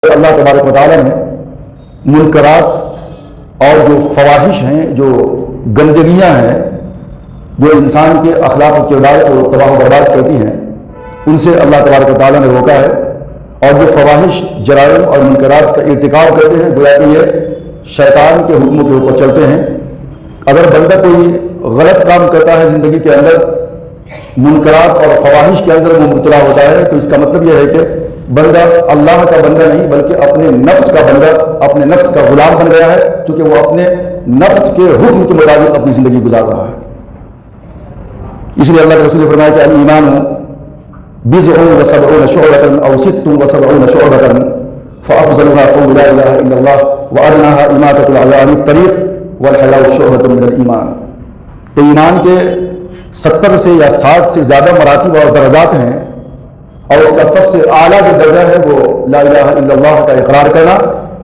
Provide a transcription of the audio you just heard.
اللہ تبارک و تعالیٰ نے منکرات اور جو فواحش ہیں، جو گندگیاں ہیں، جو انسان کے اخلاق و کردار کو تباہ و برباد کرتی ہیں، ان سے اللہ تبارک و تعالیٰ نے روکا ہے۔ اور جو فواحش، جرائم اور منکرات کا ارتکاب کرتے ہیں، گویا کہ یہ شیطان کے حکموں کے اوپر چلتے ہیں۔ اگر بندہ کوئی غلط کام کرتا ہے زندگی کے اندر، منکرات اور فواحش کے اندر وہ مبتلا ہوتا ہے، تو اس کا مطلب یہ ہے کہ بندہ اللہ کا بندہ نہیں بلکہ اپنے نفس کا بندہ، اپنے نفس کا غلام بن گیا ہے، چونکہ وہ اپنے نفس کے حکم کے مطابق اپنی زندگی گزار رہا ہے۔ اس لیے اللہ کے رسول نے فرمایا کہ الایمان بضع وسبعون شعبة او ست وسبعون شعبة فافضلها قول لا اله الا الله وادناها اماطة الاذى عن الطريق والحیاء شعبة من الایمان۔ تو ایمان کے 70 سے یا 60 سے زیادہ مراتب اور درجات ہیں، اور اس کا سب سے اعلیٰ جو درجہ ہے وہ لا الہ الا اللہ کا اقرار کرنا